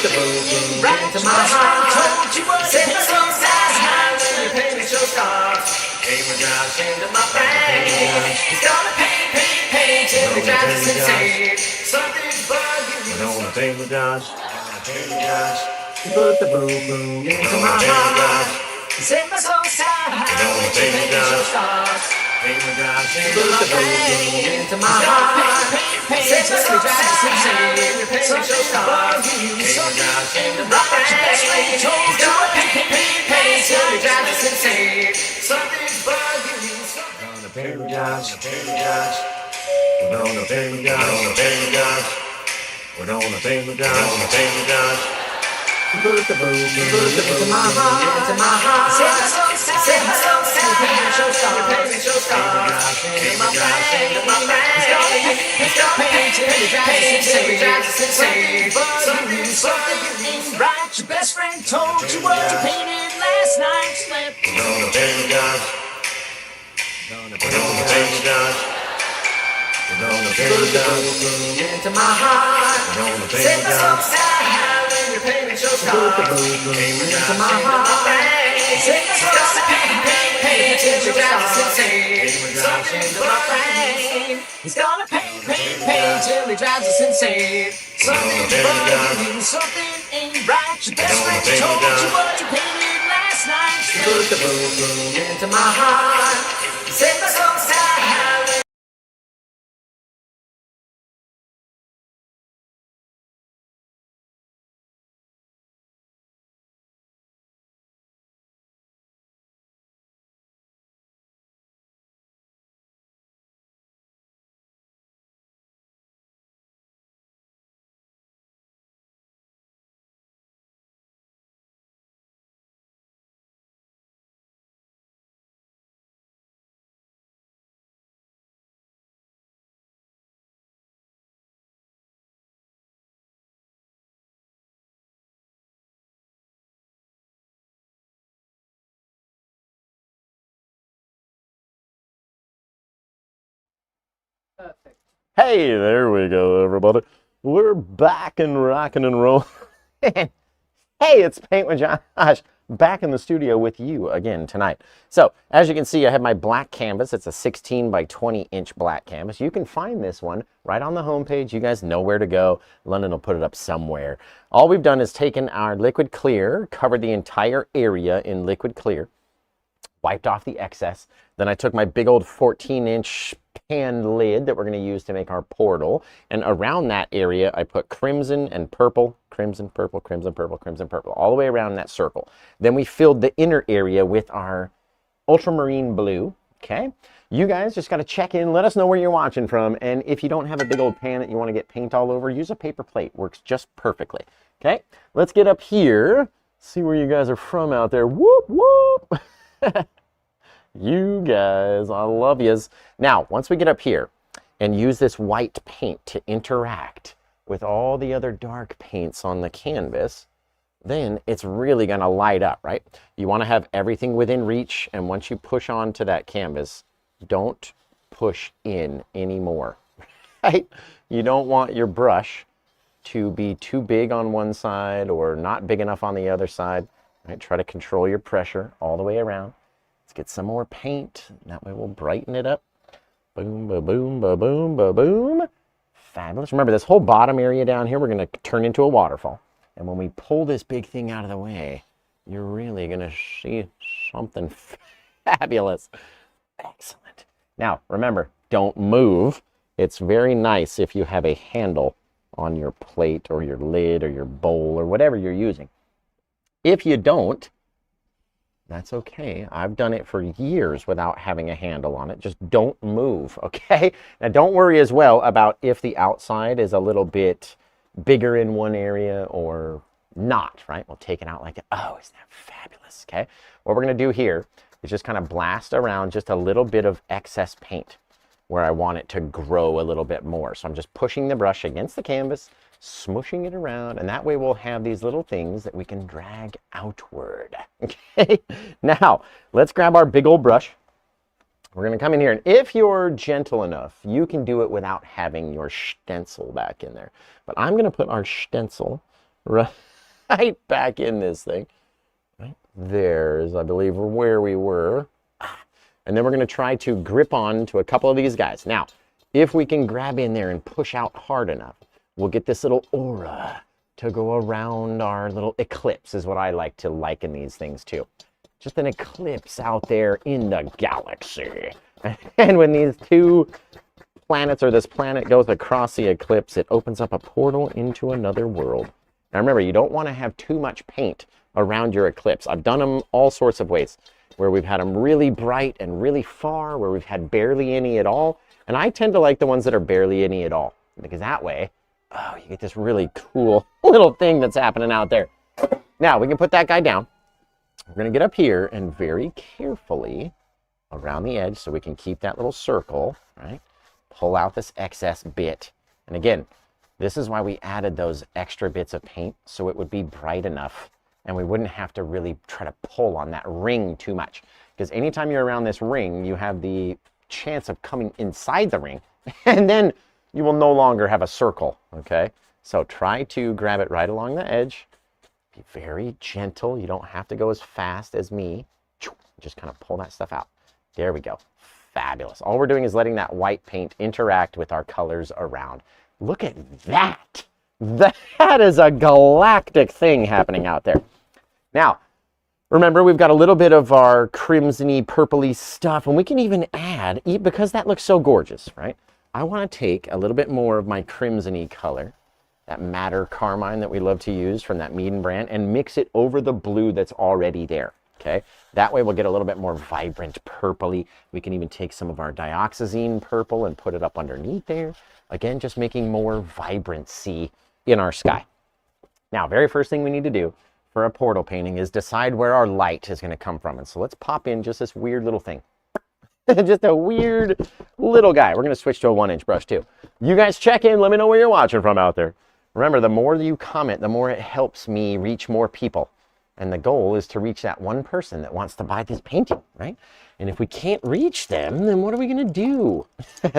put the boom right into my heart. Set my soul side high when your painted show starts. PaintWithJosh into my brain. He's gonna paint till he drives us insane. Something's bugging. We're gonna PaintWithJosh. You put the boom into my heart. Set my soul side high when your painted show starts. PaintWithJosh into my brain. Into my heart. Set my soul side high when your painted show starts. PaintWithJosh into my brain. He's gonna paint till he drives us insane. Something's bugging me. Gonna PaintWithJosh. We're gonna PaintWithJosh. We're gonna PaintWithJosh. Put the boom into my heart. Set my soul side when your painted show starts. Into my brain. He's gonna paint till he drives us insane. Something ain't right. Your best friend told you what you painted last night. We're gonna PaintWithJosh. We're gonna PaintWithJosh. We're gonna PaintWithJosh. Into my heart. We're gonna PaintWithJosh. Set my soul side high when your painted show starts. Into my heart. Set my soul side high till he drives us insane. Something's into my brain. He's gonna paint till he drives us insane. Something's bugging, something ain't right. Your best friend told you what you painted last night. Put the boom into my heart. Set my soul side high. Perfect. Hey, there we go, everybody. We're back and rocking and rolling. Hey, it's PaintWithJosh back in the studio with you again tonight. So, as you can see, I have my black canvas. It's a 16 by 20 inch black canvas. You can find this one right on the homepage. You guys know where to go. London will put it up somewhere. All we've done is taken our liquid clear, covered the entire area in liquid clear, wiped off the excess. Then I took my big old 14-inch pan lid that we're going to use to make our portal, and around that area I put crimson and purple, crimson, purple, crimson, purple, crimson, purple, all the way around that circle. Then we filled the inner area with our ultramarine blue. Okay, you guys just got to check in, let us know where you're watching from, and if you don't have a big old pan that you want to get paint all over, use a paper plate. Works just perfectly. Okay, let's get up here, see where you guys are from out there. Whoop whoop. You guys, I love yous. Now, once we get up here and use this white paint to interact with all the other dark paints on the canvas, then it's really going to light up, right? You want to have everything within reach, and once you push onto that canvas, don't push in anymore, right? You don't want your brush to be too big on one side or not big enough on the other side, right? Try to control your pressure all the way around. Let's get some more paint. That way we'll brighten it up. Boom, ba boom, ba boom, ba boom. Fabulous. Remember, this whole bottom area down here, we're going to turn into a waterfall. And when we pull this big thing out of the way, you're really going to see something fabulous. Excellent. Now, remember, don't move. It's very nice if you have a handle on your plate or your lid or your bowl or whatever you're using. If you don't, that's okay. I've done it for years without having a handle on it. Just don't move, okay? Now, don't worry as well about if the outside is a little bit bigger in one area or not, right? We'll take it out like that. Oh, isn't that fabulous, okay? What we're going to do here is just kind of blast around just a little bit of excess paint where I want it to grow a little bit more. So I'm just pushing the brush against the canvas, smushing it around, and that way we'll have these little things that we can drag outward. Okay, now let's grab our big old brush. We're going to come in here, and if you're gentle enough, you can do it without having your stencil back in there. But I'm going to put our stencil right right back in this thing. Right there is, I believe, where we were. And then we're going to try to grip on to a couple of these guys. Now, if we can grab in there and push out hard enough, we'll get this little aura to go around our little eclipse, is what I like to liken these things to. Just an eclipse out there in the galaxy. And when these two planets, or this planet, goes across the eclipse, it opens up a portal into another world. Now remember, you don't want to have too much paint around your eclipse. I've done them all sorts of ways, where we've had them really bright and really far, where we've had barely any at all. And I tend to like the ones that are barely any at all, because that way, oh, you get this really cool little thing that's happening out there. Now, we can put that guy down. We're going to get up here and very carefully around the edge so we can keep that little circle, right? Pull out this excess bit. And again, this is why we added those extra bits of paint, so it would be bright enough and we wouldn't have to really try to pull on that ring too much. Because anytime you're around this ring, you have the chance of coming inside the ring, and then you will no longer have a circle, okay? So try to grab it right along the edge. Be very gentle. You don't have to go as fast as me. Just kind of pull that stuff out. There we go. Fabulous. All we're doing is letting that white paint interact with our colors around. Look at that. That is a galactic thing happening out there. Now, remember, we've got a little bit of our crimsony, purpley stuff, and we can even add, because that looks so gorgeous, right? I want to take a little bit more of my crimsony color, that madder carmine that we love to use from that Meaden brand, and mix it over the blue that's already there, okay? That way we'll get a little bit more vibrant purpley. We can even take some of our dioxazine purple and put it up underneath there. Again, just making more vibrancy in our sky. Now, very first thing we need to do for a portal painting is decide where our light is going to come from. And so let's pop in just this weird little thing. Just a weird little guy. We're going to switch to a 1-inch brush too. You guys check in. Let me know where you're watching from out there. Remember, the more you comment, the more it helps me reach more people. And the goal is to reach that one person that wants to buy this painting, right? And if we can't reach them, then what are we going to do?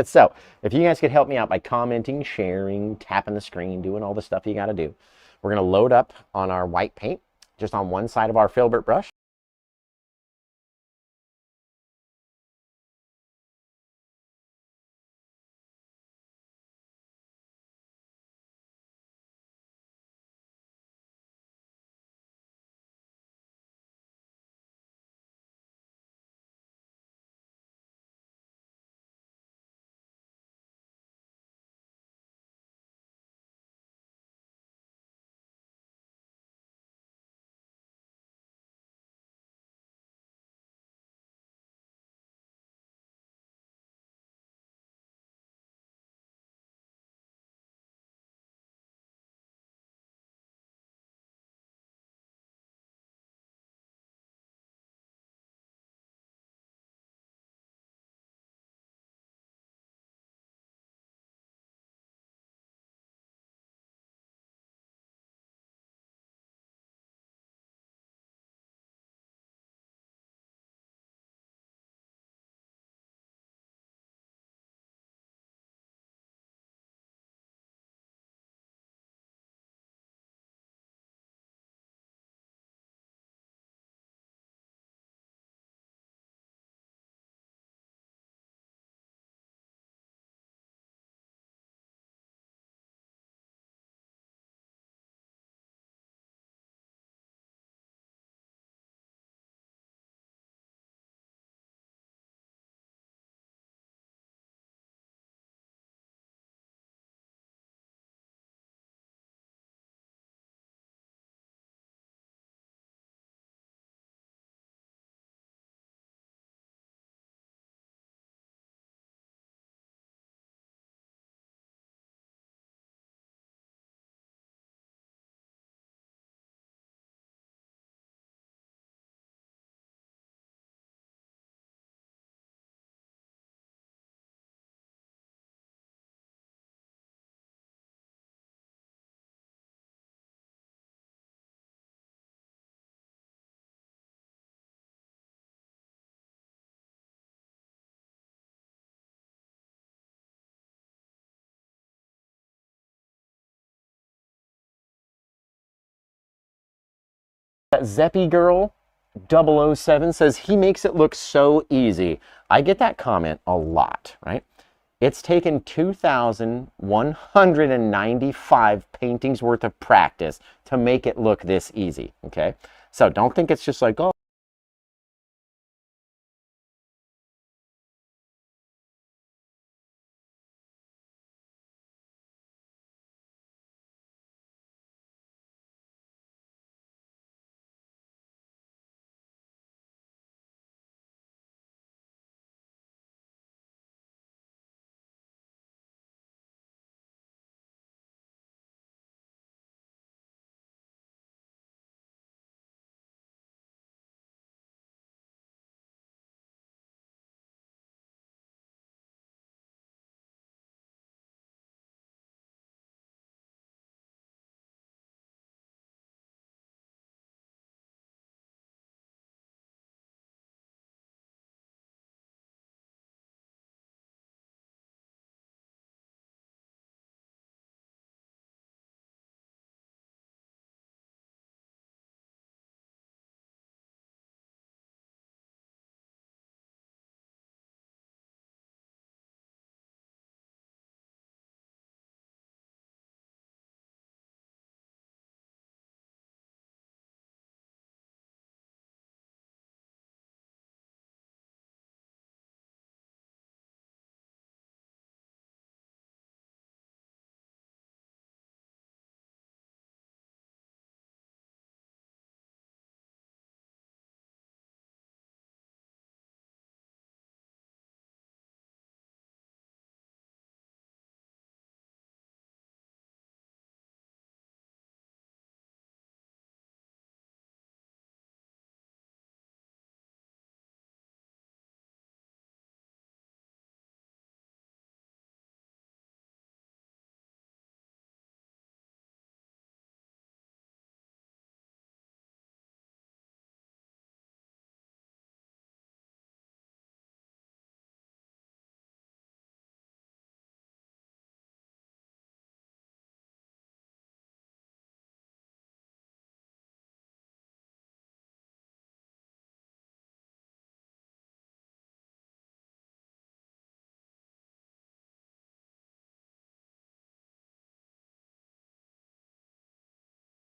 So if you guys could help me out by commenting, sharing, tapping the screen, doing all the stuff you got to do. We're going to load up on our white paint just on one side of our filbert brush. Zeppy Girl 007 says he makes it look so easy. I get that comment a lot, right? It's taken 2,195 paintings worth of practice to make it look this easy, okay? So don't think it's just like, oh,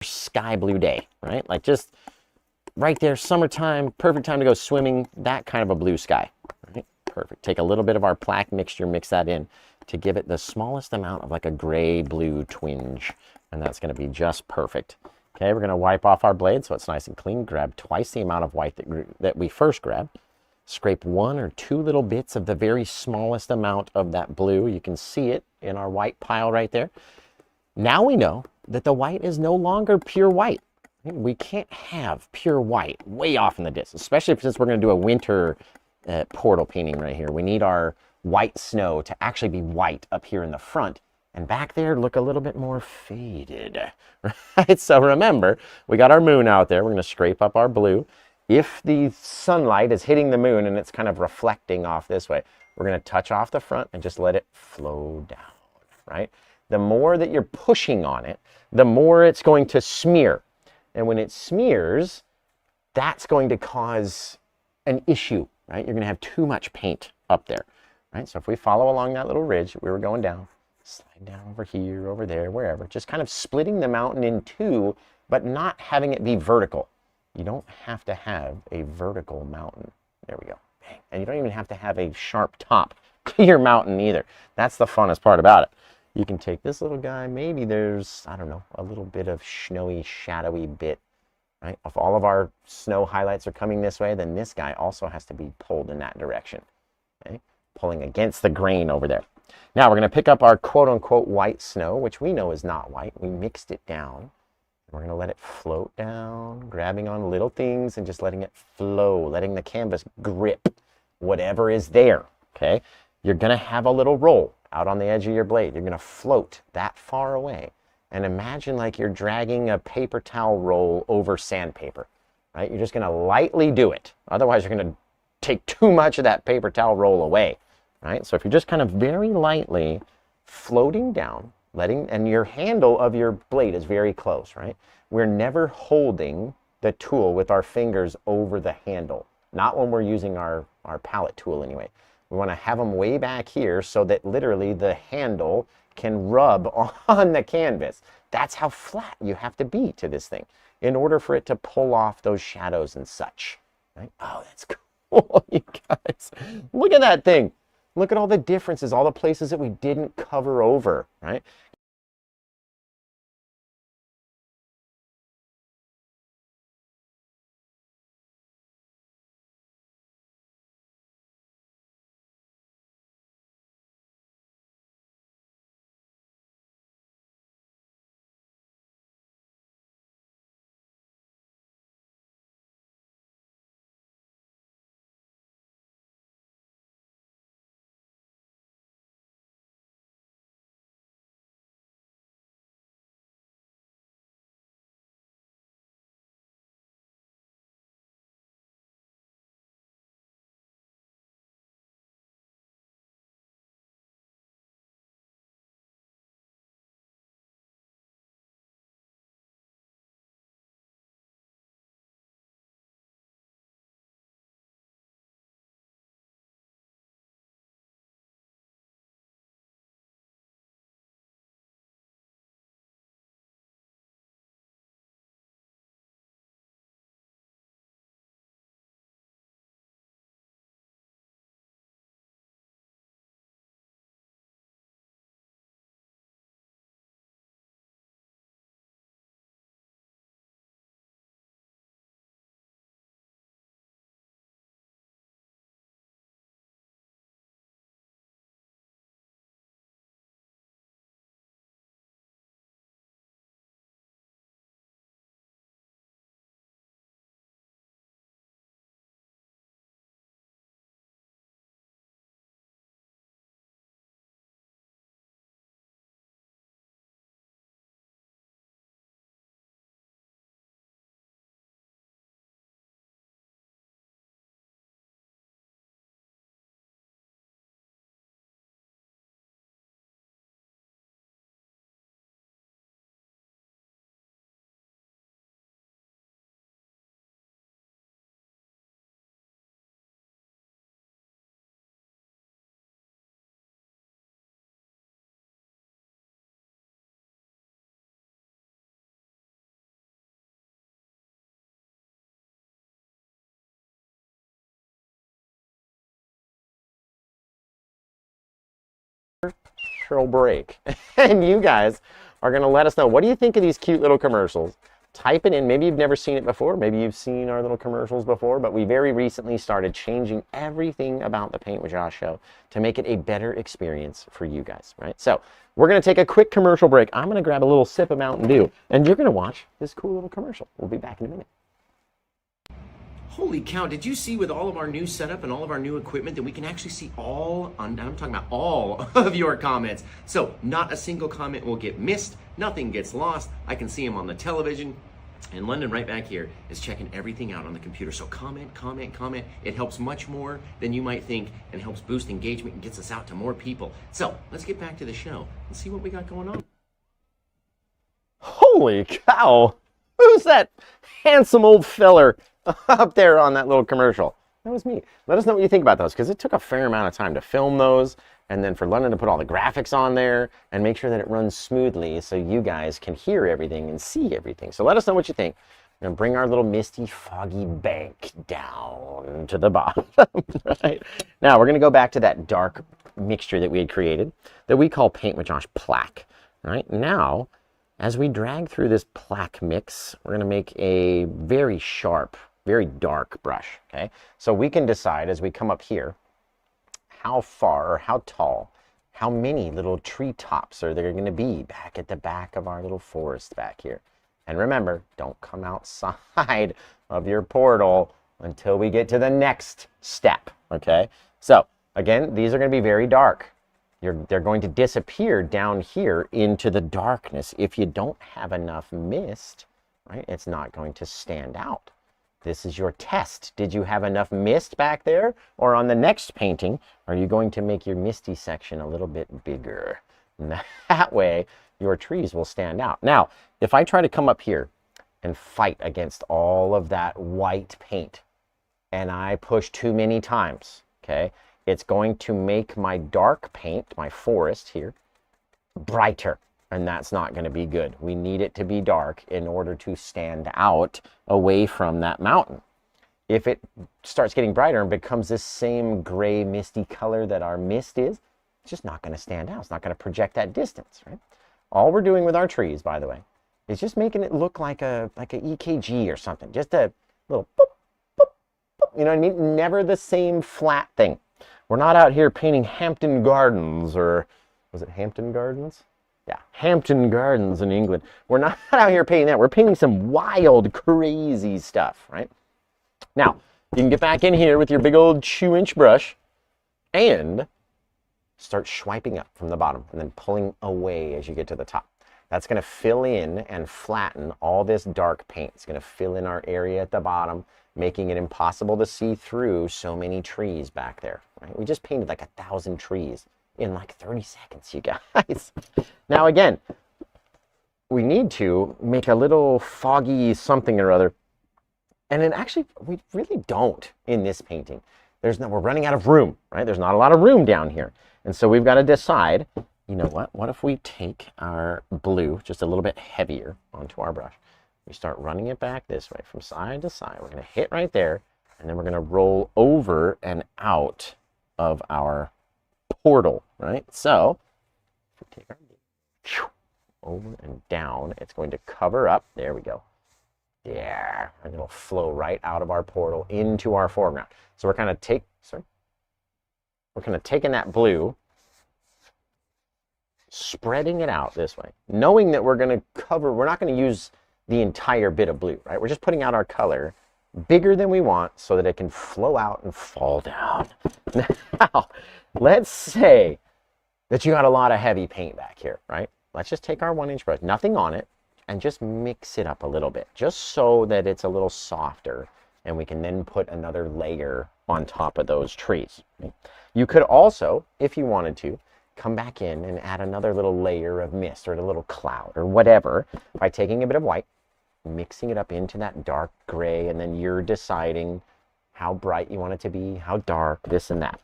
sky blue day, right? Like just right there, summertime, perfect time to go swimming, that kind of a blue sky, right? Perfect. Take a little bit of our plaque mixture, mix that in to give it the smallest amount of like a gray blue twinge, and that's going to be just perfect. Okay, we're going to wipe off our blade so it's nice and clean. Grab twice the amount of white that we first grabbed. Scrape 1 or 2 little bits of the very smallest amount of that blue. You can see it in our white pile right there. Now we know that the white is no longer pure white. We can't have pure white way off in the distance, especially since we're going to do a winter portal painting right here. We need our white snow to actually be white up here in the front, and back there look a little bit more faded, right? So remember, we got our moon out there. We're going to scrape up our blue. If the sunlight is hitting the moon and it's kind of reflecting off this way, we're going to touch off the front and just let it flow down, right? The more that you're pushing on it, the more it's going to smear. And when it smears, that's going to cause an issue, right? You're going to have too much paint up there, right? So if we follow along that little ridge, we were going down, slide down over here, over there, wherever, just kind of splitting the mountain in two, but not having it be vertical. You don't have to have a vertical mountain. There we go. Bang. And you don't even have to have a sharp top to your mountain either. That's the funnest part about it. You can take this little guy, maybe there's, I don't know, a little bit of snowy, shadowy bit, right? If all of our snow highlights are coming this way, then this guy also has to be pulled in that direction, okay? Pulling against the grain over there. Now we're going to pick up our quote-unquote white snow, which we know is not white. We mixed it down. We're going to let it float down, grabbing on little things and just letting it flow, letting the canvas grip whatever is there, okay? You're going to have a little roll out on the edge of your blade. You're going to float that far away. And imagine like you're dragging a paper towel roll over sandpaper, right? You're just going to lightly do it. Otherwise, you're going to take too much of that paper towel roll away, right? So if you're just kind of very lightly floating down, and your handle of your blade is very close, right? We're never holding the tool with our fingers over the handle. Not when we're using our palette tool anyway. We want to have them way back here so that literally the handle can rub on the canvas. That's how flat you have to be to this thing in order for it to pull off those shadows and such. Right? Oh, that's cool, you guys. Look at that thing. Look at all the differences, all the places that we didn't cover over, right? Break. And you guys are going to let us know, what do you think of these cute little commercials? Type it in. Maybe you've never seen it before. Maybe you've seen our little commercials before, but we very recently started changing everything about the Paint with Josh show to make it a better experience for you guys, right? So we're going to take a quick commercial break. I'm going to grab a little sip of Mountain Dew, and you're going to watch this cool little commercial. We'll be back in a minute. Holy cow, did you see with all of our new setup and all of our new equipment that we can actually see I'm talking about all of your comments. So not a single comment will get missed, nothing gets lost. I can see them on the television. And London right back here is checking everything out on the computer. So comment, comment, comment. It helps much more than you might think and helps boost engagement and gets us out to more people. So let's get back to the show and see what we got going on. Holy cow! Who's that handsome old feller up there on that little commercial? That was me. Let us know what you think about those, because it took a fair amount of time to film those, and then for London to put all the graphics on there and make sure that it runs smoothly so you guys can hear everything and see everything. So let us know what you think. We're going to bring our little misty, foggy bank down to the bottom. Right? Now we're going to go back to that dark mixture that we had created that we call Paint with Josh Plaque. Right? Now, as we drag through this plaque mix, we're going to make a very sharp, very dark brush. Okay? So we can decide as we come up here how far or how tall, how many little tree tops are there going to be back at the back of our little forest back here. And remember, don't come outside of your portal until we get to the next step, okay? So, again, these are going to be very dark. They're going to disappear down here into the darkness. If you don't have enough mist, right, it's not going to stand out. This is your test. Did you have enough mist back there? Or on the next painting, are you going to make your misty section a little bit bigger? And that way, your trees will stand out. Now, if I try to come up here and fight against all of that white paint, and I push too many times, okay, it's going to make my dark paint, my forest here, brighter, and that's not going to be good. We need it to be dark in order to stand out away from that mountain. If it starts getting brighter and becomes this same gray misty color that our mist is, it's just not going to stand out. It's not going to project that distance, right? All we're doing with our trees, by the way, is just making it look like a EKG or something. Just a little boop, boop, boop. You know what I mean? Never the same flat thing. We're not out here painting Hampton Gardens, or was it Hampton Gardens? Yeah, Hampton Gardens in England. We're not out here painting that. We're painting some wild, crazy stuff, right? Now, you can get back in here with your big old 2-inch brush and start swiping up from the bottom and then pulling away as you get to the top. That's going to fill in and flatten all this dark paint. It's going to fill in our area at the bottom, making it impossible to see through so many trees back there. Right? We just painted like 1,000 trees in like 30 seconds, you guys. Now again, we need to make a little foggy something or other. And then actually, we really don't in this painting. We're running out of room, right? There's not a lot of room down here. And so we've got to decide, you know what if we take our blue just a little bit heavier onto our brush. We start running it back this way from side to side. We're going to hit right there, and then we're going to roll over and out of our portal, right? So if we take our blue over and down, it's going to cover up. There we go. Yeah, and it'll flow right out of our portal into our foreground. So we're kind of taking that blue, spreading it out this way, knowing that we're going to cover, we're not going to use the entire bit of blue, right? We're just putting out our color bigger than we want so that it can flow out and fall down. Now, let's say that you got a lot of heavy paint back here, right? Let's just take our 1-inch brush, nothing on it, and just mix it up a little bit, just so that it's a little softer, and we can then put another layer on top of those trees. Right? You could also, if you wanted to, come back in and add another little layer of mist or a little cloud or whatever by taking a bit of white, mixing it up into that dark gray, and then you're deciding how bright you want it to be, how dark, this and that.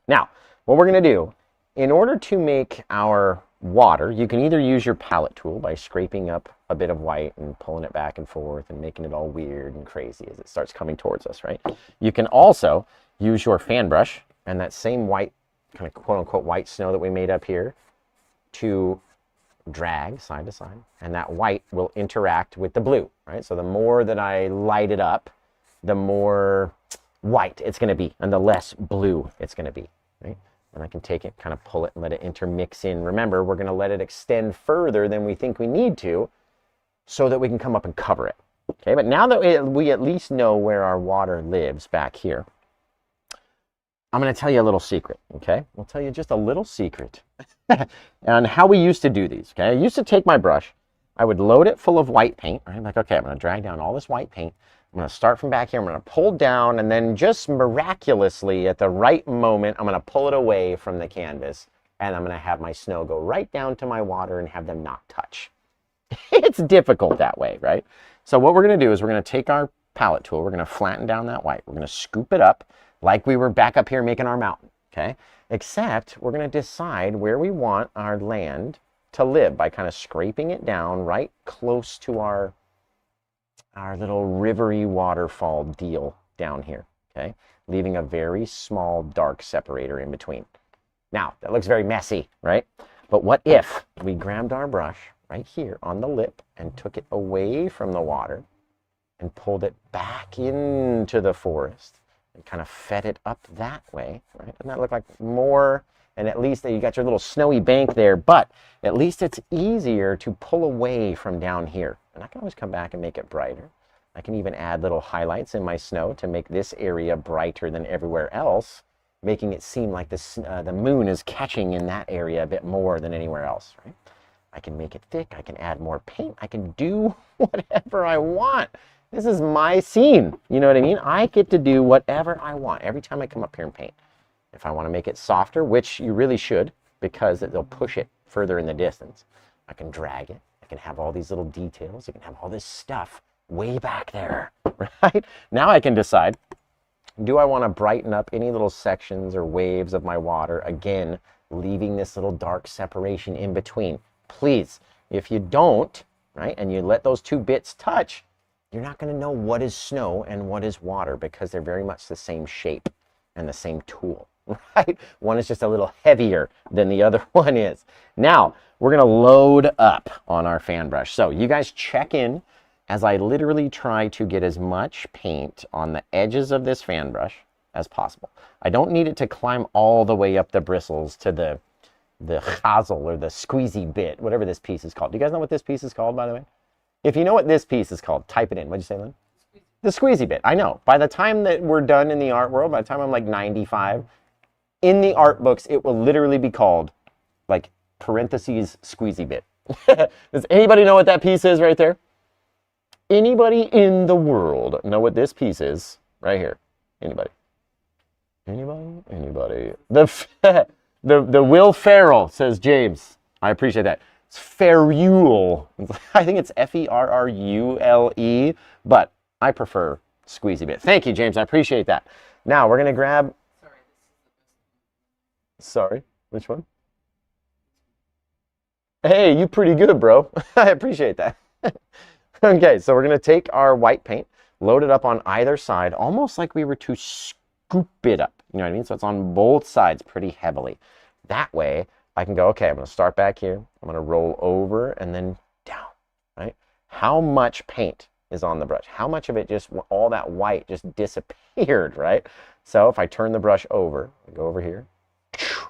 Now, what we're going to do, in order to make our water, you can either use your palette tool by scraping up a bit of white and pulling it back and forth and making it all weird and crazy as it starts coming towards us, right? You can also use your fan brush and that same white, kind of quote-unquote white snow that we made up here to drag side to side, and that white will interact with the blue, right? So the more that I light it up, the more white it's going to be and the less blue it's going to be, right? And I can take it, kind of pull it and let it intermix in. Remember, we're going to let it extend further than we think we need to so that we can come up and cover it. Okay, but now that we at least know where our water lives back here, I'm going to tell you a little secret, okay? We'll tell you just a little secret on how we used to do these, okay? I used to take my brush, I would load it full of white paint, right? Like, okay, I'm going to drag down all this white paint. I'm going to start from back here. I'm going to pull down, and then just miraculously at the right moment, I'm going to pull it away from the canvas, and I'm going to have my snow go right down to my water and have them not touch. It's difficult that way, right? So what we're going to do is we're going to take our palette tool. We're going to flatten down that white. We're going to scoop it up like we were back up here making our mountain, okay? Except we're going to decide where we want our land to live by kind of scraping it down right close to our little rivery waterfall deal down here, okay? Leaving a very small dark separator in between. Now, that looks very messy, right? But what if we grabbed our brush right here on the lip and took it away from the water and pulled it back into the forest and kind of fed it up that way, right? Doesn't that look like more? And at least you got your little snowy bank there, but at least it's easier to pull away from down here. And I can always come back and make it brighter. I can even add little highlights in my snow to make this area brighter than everywhere else, making it seem like the moon is catching in that area a bit more than anywhere else, right? I can make it thick. I can add more paint. I can do whatever I want. This is my scene. You know what I mean? I get to do whatever I want every time I come up here and paint. If I want to make it softer, which you really should, because it'll push it further in the distance, I can drag it I can have all these little details. I can have all this stuff way back there, right? Now I can decide, do I want to brighten up any little sections or waves of my water? Again, leaving this little dark separation in between. Please, if you don't, right, and you let those two bits touch, you're not going to know what is snow and what is water because they're very much the same shape and the same tool, right? One is just a little heavier than the other one is. Now, we're going to load up on our fan brush. So you guys check in as I literally try to get as much paint on the edges of this fan brush as possible. I don't need it to climb all the way up the bristles to the chazel or the squeezy bit, whatever this piece is called. Do you guys know what this piece is called, by the way? If you know what this piece is called, type it in. What'd you say, Lynn? The squeezy bit. I know. By the time that we're done in the art world, by the time I'm like 95, in the art books, it will literally be called, like, parentheses squeezy bit. Does anybody know what that piece is right there? Anybody in the world know what this piece is right here? Anybody? Anybody? Anybody? The Will Ferrell, says James. I appreciate that. It's ferrule. I think it's F-E-R-R-U-L-E, but I prefer squeezy bit. Thank you, James. I appreciate that. Now we're going to grab... Sorry, which one? Hey, you pretty good, bro. I appreciate that. Okay, so we're going to take our white paint, load it up on either side, almost like we were to scoop it up. You know what I mean? So it's on both sides pretty heavily. That way, I can go, okay, I'm going to start back here. I'm going to roll over and then down, right? How much paint is on the brush? How much of it just, all that white just disappeared, right? So if I turn the brush over, I go over here,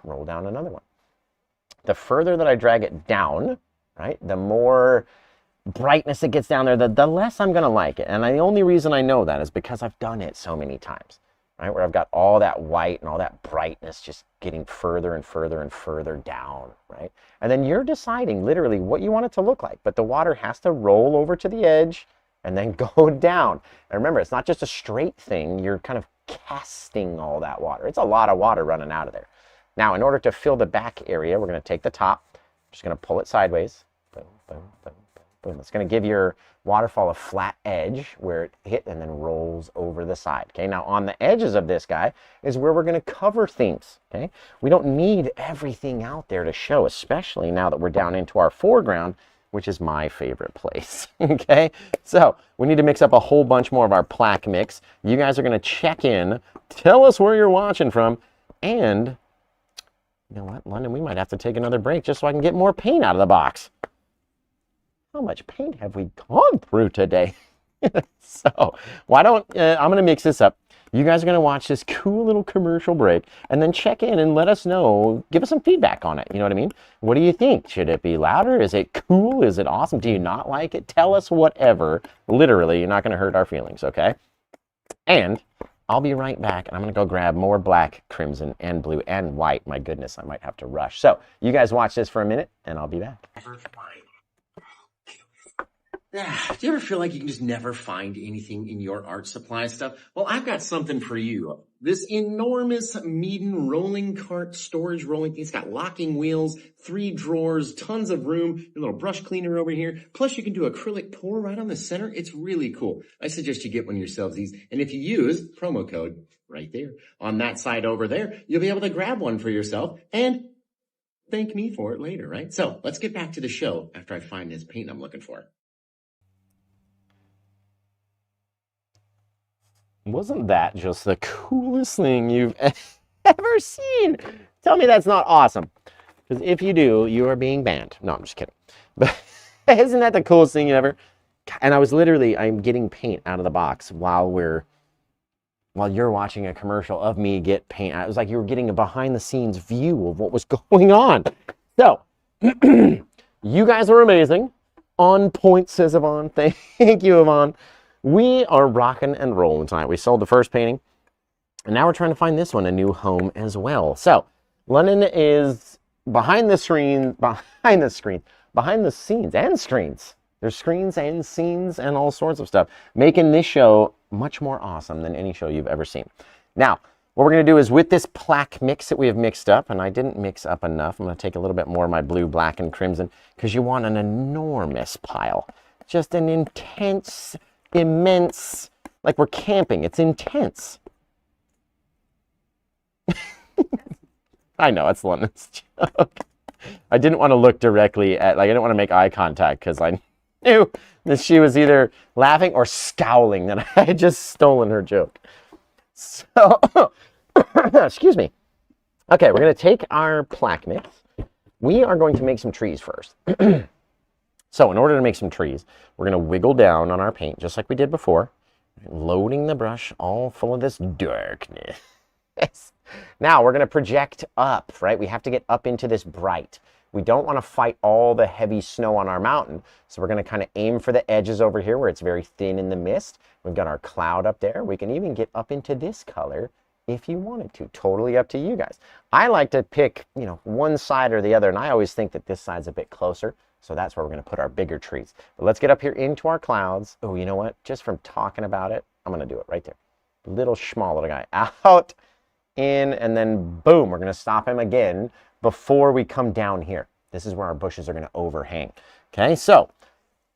roll down another one. The further that I drag it down, right, the more brightness it gets down there, the less I'm going to like it. And the only reason I know that is because I've done it so many times, right, where I've got all that white and all that brightness just getting further and further and further down, right? And then you're deciding literally what you want it to look like, but the water has to roll over to the edge and then go down. And remember, it's not just a straight thing. You're kind of casting all that water. It's a lot of water running out of there. Now, in order to fill the back area, we're going to take the top, just going to pull it sideways. Boom, boom, boom, boom, boom. It's going to give your waterfall a flat edge where it hit and then rolls over the side. Okay, now on the edges of this guy is where we're going to cover things. Okay, we don't need everything out there to show, especially now that we're down into our foreground, which is my favorite place. Okay, so we need to mix up a whole bunch more of our plaque mix. You guys are going to check in, tell us where you're watching from, and you know what, London, we might have to take another break just so I can get more paint out of the box. How much paint have we gone through today? So why don't, I'm going to mix this up. You guys are going to watch this cool little commercial break and then check in and let us know, give us some feedback on it. You know what I mean? What do you think? Should it be louder? Is it cool? Is it awesome? Do you not like it? Tell us whatever. Literally, you're not going to hurt our feelings, okay? And I'll be right back, and I'm going to go grab more black, crimson, and blue, and white. My goodness, I might have to rush. So you guys watch this for a minute, and I'll be back. Do you ever feel like you can just never find anything in your art supply stuff? Well, I've got something for you. This enormous Meeden rolling cart storage rolling thing. It's got locking wheels, 3 drawers, tons of room, a little brush cleaner over here. Plus you can do acrylic pour right on the center. It's really cool. I suggest you get one yourselves these. And if you use promo code right there on that side over there, you'll be able to grab one for yourself and thank me for it later, right? So let's get back to the show after I find this paint I'm looking for. Wasn't that just the coolest thing you've ever seen? Tell me that's not awesome. Because if you do, you are being banned. No, I'm just kidding. But isn't that the coolest thing ever? And I was literally, I'm getting paint out of the box while you're watching a commercial of me get paint. It was like you were getting a behind the scenes view of what was going on. So, you guys are amazing. On point, says Yvonne. Thank you, Yvonne. We are rocking and rolling tonight. We sold the first painting, and now we're trying to find this one a new home as well. So, London is behind the scenes and screens. There's screens and scenes and all sorts of stuff, making this show much more awesome than any show you've ever seen. Now, what we're going to do is with this plaque mix that we have mixed up, and I didn't mix up enough, I'm going to take a little bit more of my blue, black, and crimson, because you want an enormous pile. Just an intense, immense, like we're camping. It's intense. I know, it's London's joke. I didn't want to look directly at, like, I didn't want to make eye contact because I knew that she was either laughing or scowling that I had just stolen her joke. So, excuse me. Okay, we're going to take our plaque mix. We are going to make some trees first. So, in order to make some trees, we're going to wiggle down on our paint just like we did before, loading the brush all full of this darkness. Now we're going to project up, right? We have to get up into this bright. We don't want to fight all the heavy snow on our mountain. So we're going to kind of aim for the edges over here where it's very thin in the mist. We've got our cloud up there. We can even get up into this color if you wanted to. Totally up to you guys. I like to pick, you know, one side or the other, and I always think that this side's a bit closer. So that's where we're going to put our bigger trees. But let's get up here into our clouds. Oh, you know what? Just from talking about it, I'm going to do it right there. Little small little guy out. In, and then boom, we're going to stop him again before we come down here. This is where our bushes are going to overhang. Okay, so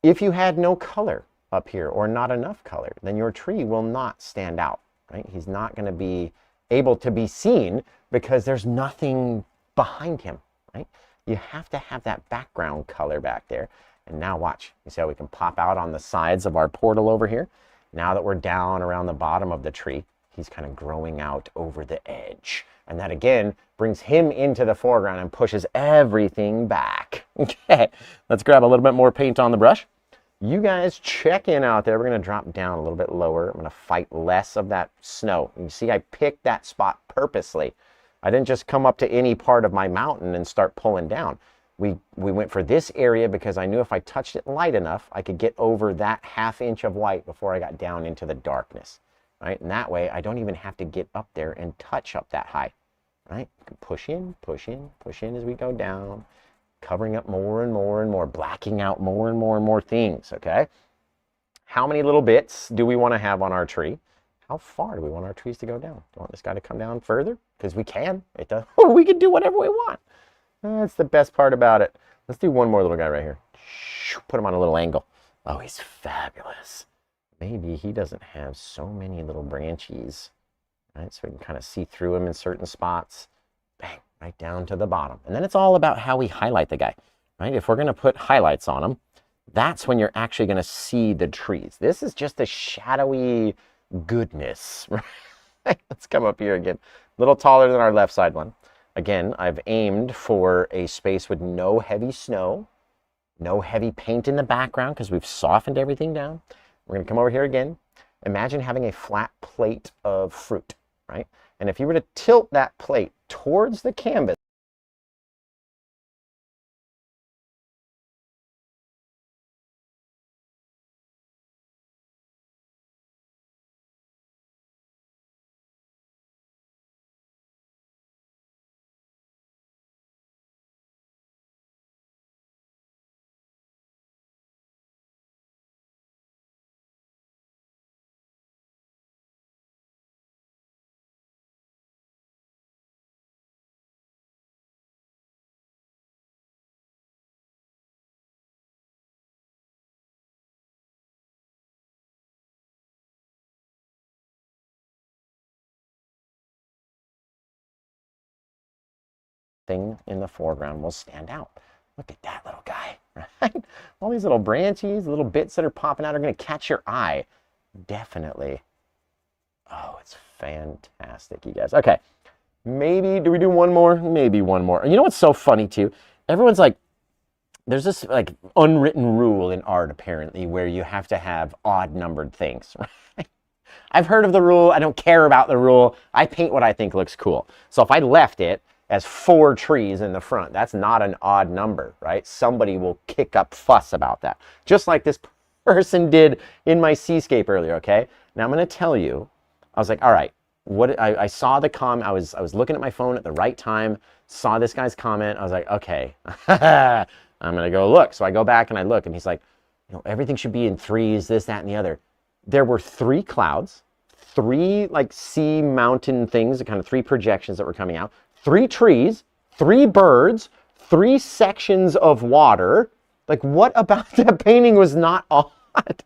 if you had no color up here or not enough color, then your tree will not stand out, right? He's not going to be able to be seen because there's nothing behind him, right? You have to have that background color back there. And now watch, you see how we can pop out on the sides of our portal over here? Now that we're down around the bottom of the tree, he's kind of growing out over the edge. And that again brings him into the foreground and pushes everything back. Okay, let's grab a little bit more paint on the brush. You guys check in out there. We're going to drop down a little bit lower. I'm going to fight less of that snow. You see, I picked that spot purposely. I didn't just come up to any part of my mountain and start pulling down. We went for this area because I knew if I touched it light enough, I could get over that ½ inch of white before I got down into the darkness. Right? And that way, I don't even have to get up there and touch up that high, right? You can push in, push in, push in as we go down, covering up more and more and more, blacking out more and more and more things, okay? How many little bits do we want to have on our tree? How far do we want our trees to go down? Do you want this guy to come down further? Because we can. It does. We can do whatever we want. That's the best part about it. Let's do one more little guy right here. Put him on a little angle. Oh, he's fabulous. Maybe he doesn't have so many little branchies, right? So we can kind of see through him in certain spots. Bang, right down to the bottom. And then it's all about how we highlight the guy, right? If we're going to put highlights on him, that's when you're actually going to see the trees. This is just a shadowy goodness, right? Let's come up here again. A little taller than our left side one. Again, I've aimed for a space with no heavy snow, no heavy paint in the background because we've softened everything down. We're going to come over here again. Imagine having a flat plate of fruit, right? And if you were to tilt that plate towards the canvas, thing in the foreground will stand out. Look at that little guy, right? All these little branches, little bits that are popping out are going to catch your eye. Definitely. Oh, it's fantastic, you guys. Okay, maybe, do we do one more? Maybe one more. You know what's so funny, too? Everyone's like, there's this, like, unwritten rule in art, apparently, where you have to have odd-numbered things, right? I've heard of the rule. I don't care about the rule. I paint what I think looks cool. So if I left it as 4 trees in the front, that's not an odd number, right? Somebody will kick up fuss about that. Just like this person did in my seascape earlier, okay? Now I'm going to tell you, I was like, all right, I saw the comment. I was looking at my phone at the right time, saw this guy's comment. I was like, okay, I'm going to go look. So I go back and I look, and he's like, you know, everything should be in 3s, this, that, and the other. There were 3 clouds, 3 like sea mountain things, kind of 3 projections that were coming out, 3 trees, 3 birds, 3 sections of water. Like, what about the painting was not odd?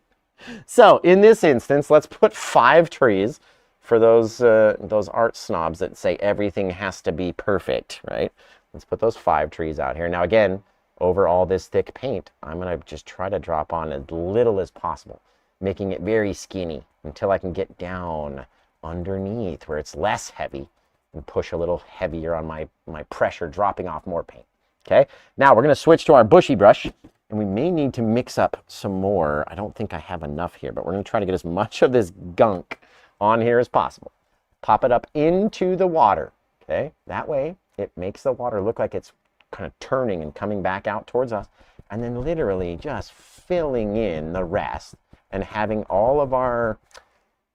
So in this instance, let's put 5 trees for those art snobs that say everything has to be perfect, right? Let's put those 5 trees out here. Now again, over all this thick paint, I'm gonna just try to drop on as little as possible, making it very skinny until I can get down underneath where it's less heavy and push a little heavier on my pressure, dropping off more paint. Okay, now we're gonna switch to our bushy brush. And we may need to mix up some more. I don't think I have enough here, but we're going to try to get as much of this gunk on here as possible. Pop it up into the water, okay? That way, it makes the water look like it's kind of turning and coming back out towards us. And then literally just filling in the rest and having all of our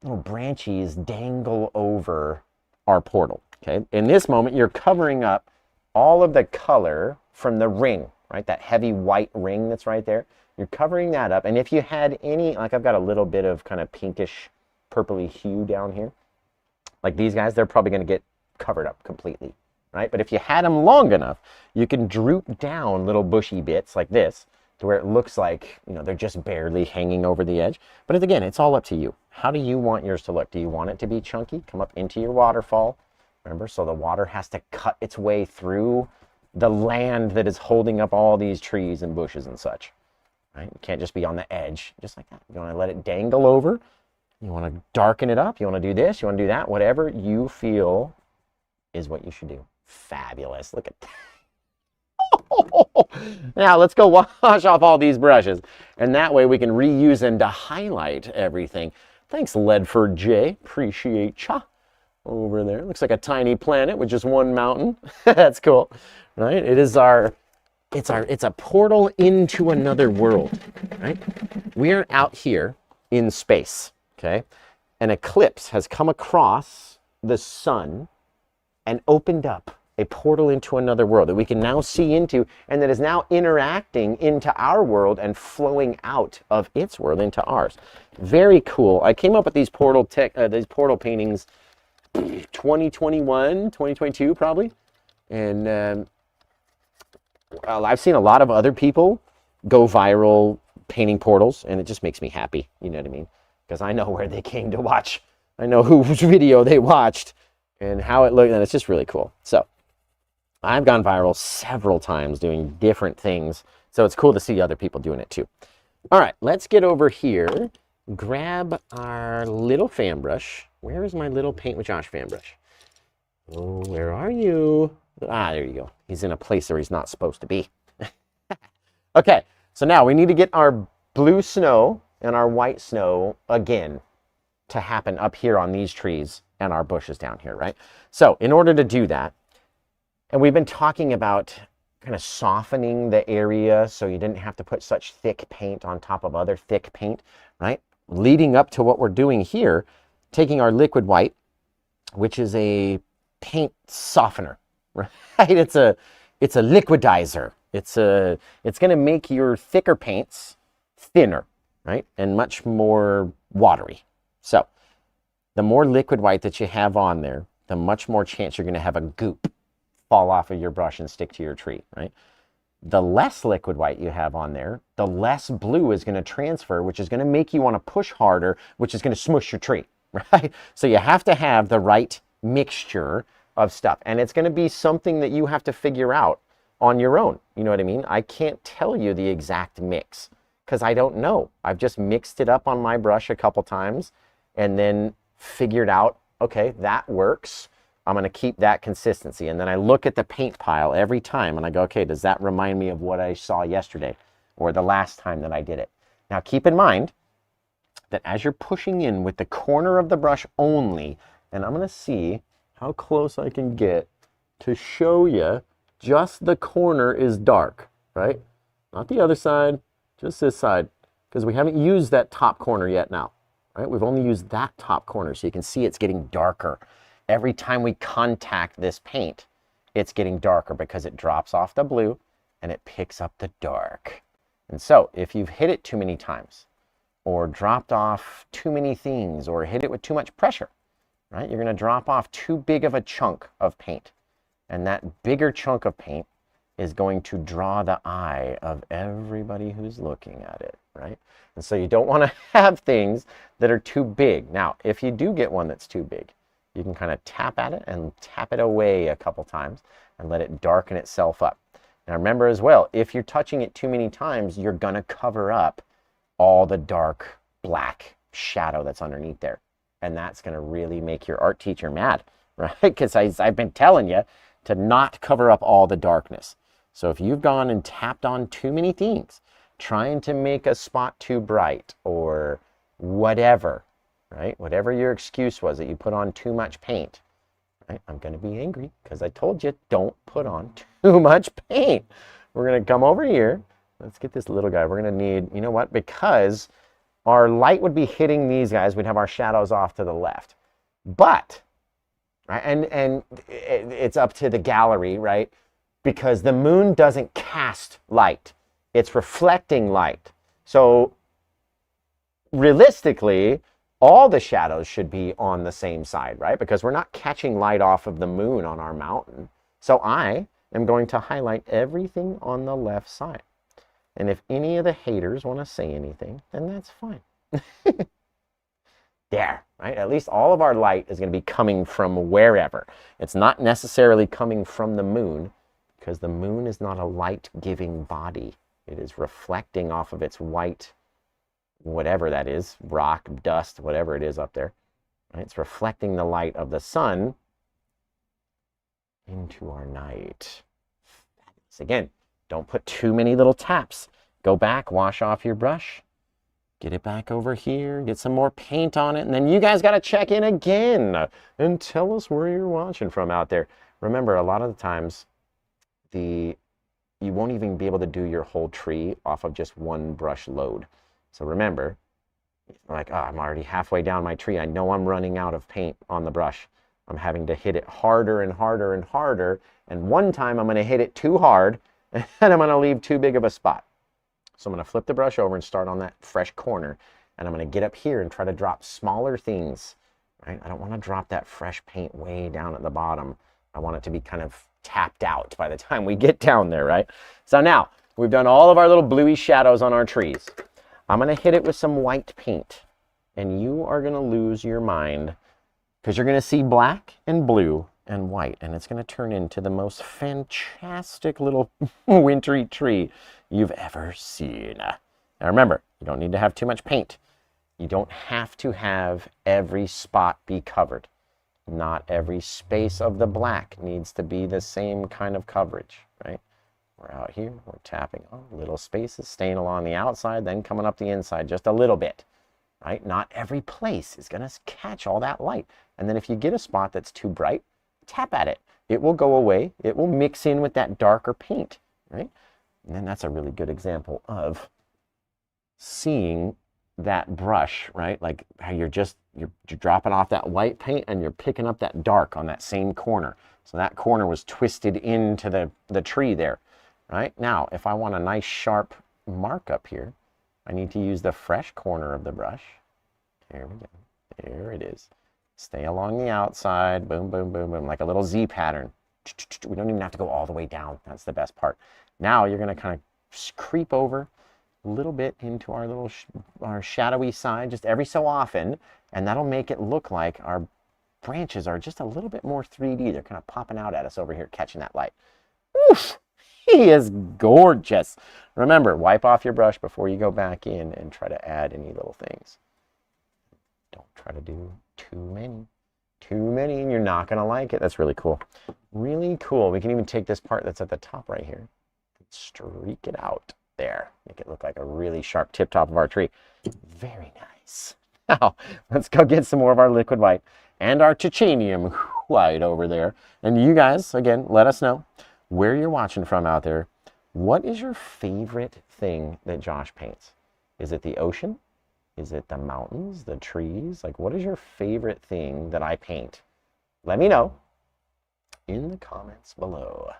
little branchies dangle over our portal, okay? In this moment, you're covering up all of the color from the ring, right? That heavy white ring that's right there. You're covering that up. And if you had any, like I've got a little bit of kind of pinkish, purpley hue down here, like these guys, they're probably going to get covered up completely, right? But if you had them long enough, you can droop down little bushy bits like this to where it looks like, you know, they're just barely hanging over the edge. But again, it's all up to you. How do you want yours to look? Do you want it to be chunky? Come up into your waterfall. Remember, so the water has to cut its way through the land that is holding up all these trees and bushes and such, right? You can't just be on the edge, just like that. You want to let it dangle over. You want to darken it up. You want to do this. You want to do that. Whatever you feel is what you should do. Fabulous. Look at that. Now let's go wash off all these brushes. And that way we can reuse them to highlight everything. Thanks, Ledford J. Appreciate ya. Over there. Looks like a tiny planet with just one mountain. That's cool. Right? It is it's a portal into another world, right? We're out here in space, okay? An eclipse has come across the sun and opened up a portal into another world that we can now see into, and that is now interacting into our world and flowing out of its world into ours. Very cool. I came up with these portal paintings 2021, 2022 probably, and well, I've seen a lot of other people go viral painting portals, and it just makes me happy, you know what I mean? Because I know where they came to watch. I know whose video they watched and how it looked, and it's just really cool. So I've gone viral several times doing different things, so it's cool to see other people doing it too. All right, let's get over here, grab our little fan brush. Where is my little Paint with Josh fan brush? Oh, where are you? Ah, there you go. He's in a place where he's not supposed to be. Okay, so now we need to get our blue snow and our white snow again to happen up here on these trees and our bushes down here, right? So in order to do that, and we've been talking about kind of softening the area so you didn't have to put such thick paint on top of other thick paint, right? Leading up to what we're doing here, taking our liquid white, which is a paint softener, right? It's a liquidizer. It's going to make your thicker paints thinner, right? And much more watery. So the more liquid white that you have on there, the much more chance you're going to have a goop fall off of your brush and stick to your tree, right? The less liquid white you have on there, the less blue is going to transfer, which is going to make you want to push harder, which is going to smush your tree, right? So you have to have the right mixture of stuff, and it's going to be something that you have to figure out on your own. You know what I mean? I can't tell you the exact mix because I don't know. I've just mixed it up on my brush a couple times and then figured out, okay, that works. I'm going to keep that consistency. And then I look at the paint pile every time and I go, okay, does that remind me of what I saw yesterday or the last time that I did it? Now keep in mind that as you're pushing in with the corner of the brush only, and I'm going to see how close I can get to show you just the corner is dark, right? Not the other side, just this side, because we haven't used that top corner yet now, right? We've only used that top corner, so you can see it's getting darker. Every time we contact this paint, it's getting darker because it drops off the blue and it picks up the dark. And so if you've hit it too many times, or dropped off too many things, or hit it with too much pressure, right? You're going to drop off too big of a chunk of paint. And that bigger chunk of paint is going to draw the eye of everybody who's looking at it, right? And so you don't want to have things that are too big. Now, if you do get one that's too big, you can kind of tap at it and tap it away a couple times and let it darken itself up. Now remember as well, if you're touching it too many times, you're going to cover up all the dark black shadow that's underneath there. And that's going to really make your art teacher mad, right? Because I've been telling you to not cover up all the darkness. So if you've gone and tapped on too many things, trying to make a spot too bright or whatever, right? Whatever your excuse was that you put on too much paint, right? I'm going to be angry because I told you don't put on too much paint. We're going to come over here. Let's get this little guy. We're going to need, you know what? Because our light would be hitting these guys, we'd have our shadows off to the left. But, right, and it's up to the gallery, right? Because the moon doesn't cast light. It's reflecting light. So realistically, all the shadows should be on the same side, right? Because we're not catching light off of the moon on our mountain. So I am going to highlight everything on the left side. And if any of the haters want to say anything, then that's fine. There, right? At least all of our light is going to be coming from wherever. It's not necessarily coming from the moon, because the moon is not a light-giving body. It is reflecting off of its white, whatever that is, rock, dust, whatever it is up there. Right? It's reflecting the light of the sun into our night. So again, don't put too many little taps. Go back, wash off your brush, get it back over here, get some more paint on it, and then you guys got to check in again and tell us where you're watching from out there. Remember, a lot of the times, you won't even be able to do your whole tree off of just one brush load. So remember, like, oh, I'm already halfway down my tree. I know I'm running out of paint on the brush. I'm having to hit it harder and harder and harder. And one time I'm going to hit it too hard and I'm going to leave too big of a spot. So I'm going to flip the brush over and start on that fresh corner. And I'm going to get up here and try to drop smaller things, right? I don't want to drop that fresh paint way down at the bottom. I want it to be kind of tapped out by the time we get down there, right? So now we've done all of our little bluey shadows on our trees. I'm going to hit it with some white paint, and you are going to lose your mind because you're going to see black and blue and white, and it's going to turn into the most fantastic little wintry tree you've ever seen. Now remember, you don't need to have too much paint. You don't have to have every spot be covered. Not every space of the black needs to be the same kind of coverage, right? We're out here, we're tapping on little spaces, staying along the outside, then coming up the inside just a little bit, right? Not every place is going to catch all that light. And then if you get a spot that's too bright, tap at it. It will go away. It will mix in with that darker paint, right? And then that's a really good example of seeing that brush, right? Like how you're dropping off that white paint and you're picking up that dark on that same corner. So that corner was twisted into the tree there, right? Now, if I want a nice sharp mark up here, I need to use the fresh corner of the brush. There we go. There it is. Stay along the outside. Boom, boom, boom, boom, like a little Z pattern. We don't even have to go all the way down. That's the best part. Now you're going to kind of creep over a little bit into our little our shadowy side just every so often, and that'll make it look like our branches are just a little bit more 3D. They're kind of popping out at us over here, catching that light. Oof, he is gorgeous. Remember, wipe off your brush before you go back in and try to add any little things. Don't try to do too many, and you're not going to like it. That's really cool. Really cool. We can even take this part that's at the top right here, streak it out there, make it look like a really sharp tip top of our tree. Very nice. Now, let's go get some more of our liquid white and our titanium white over there. And you guys, again, let us know where you're watching from out there. What is your favorite thing that Josh paints? Is it the ocean? Is it the mountains, the trees? Like, what is your favorite thing that I paint? Let me know in the comments below.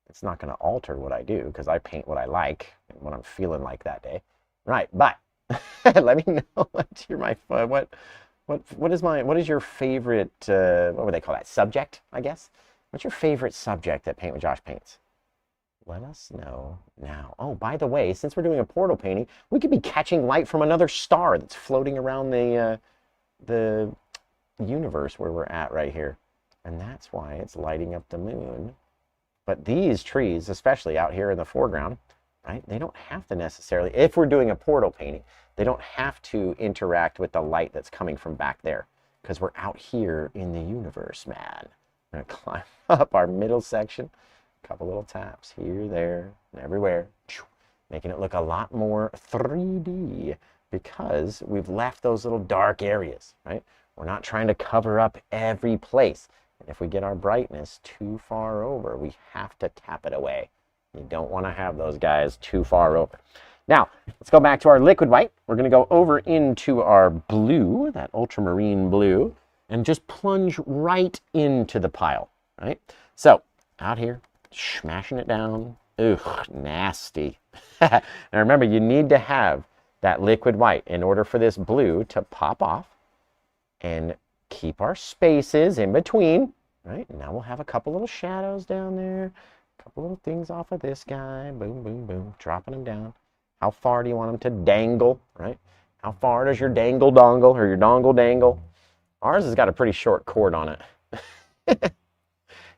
It's not going to alter what I do because I paint what I like and what I'm feeling like that day. Right, but Let me know what is your favorite, what would they call that? Subject, I guess? What's your favorite subject that Paint with Josh paints? Let us know now. Oh, by the way, since we're doing a portal painting, we could be catching light from another star that's floating around the universe where we're at right here. And that's why it's lighting up the moon. But these trees, especially out here in the foreground, right, they don't have to necessarily, if we're doing a portal painting, they don't have to interact with the light that's coming from back there, because we're out here in the universe, man. I'm going to climb up our middle section, a couple little taps here, there, and everywhere, making it look a lot more 3D, because we've left those little dark areas, right? We're not trying to cover up every place. And if we get our brightness too far over, we have to tap it away. You don't want to have those guys too far over. Now, let's go back to our liquid white. We're going to go over into our blue, that ultramarine blue, and just plunge right into the pile, right? So, out here, smashing it down. Ugh, nasty. Now remember, you need to have that liquid white in order for this blue to pop off and keep our spaces in between, right? Now we'll have a couple little shadows down there, a couple little things off of this guy, boom, boom, boom, dropping them down. How far do you want them to dangle, right? How far does your dangle dongle or your dongle dangle? Ours has got a pretty short cord on it.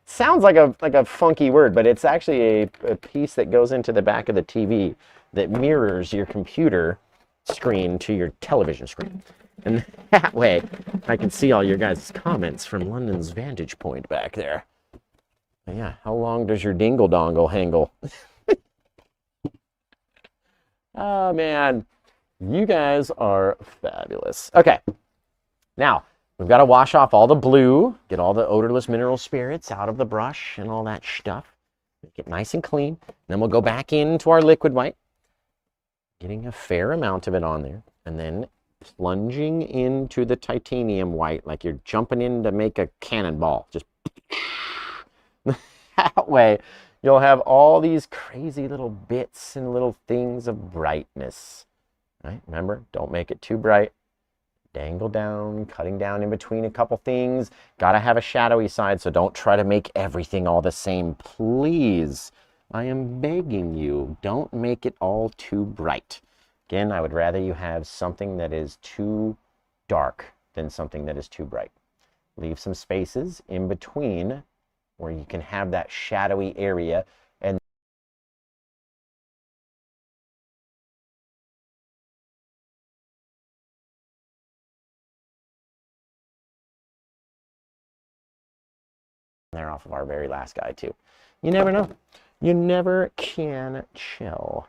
Sounds like a funky word, but it's actually a piece that goes into the back of the TV that mirrors your computer screen to your television screen. And that way, I can see all your guys' comments from London's vantage point back there. But yeah, how long does your dingle dongle hangle? Oh, man. You guys are fabulous. Okay. Now, we've got to wash off all the blue, get all the odorless mineral spirits out of the brush and all that stuff. Make it nice and clean. Then we'll go back into our liquid white, getting a fair amount of it on there, and then plunging into the titanium white like you're jumping in to make a cannonball. Just that way, you'll have all these crazy little bits and little things of brightness. Right? Remember, don't make it too bright. Dangle down, cutting down in between a couple things. Got to have a shadowy side, so don't try to make everything all the same. Please, I am begging you, don't make it all too bright. Again, I would rather you have something that is too dark than something that is too bright. Leave some spaces in between where you can have that shadowy area. And they're off of our very last guy too. You never know. You never can chill.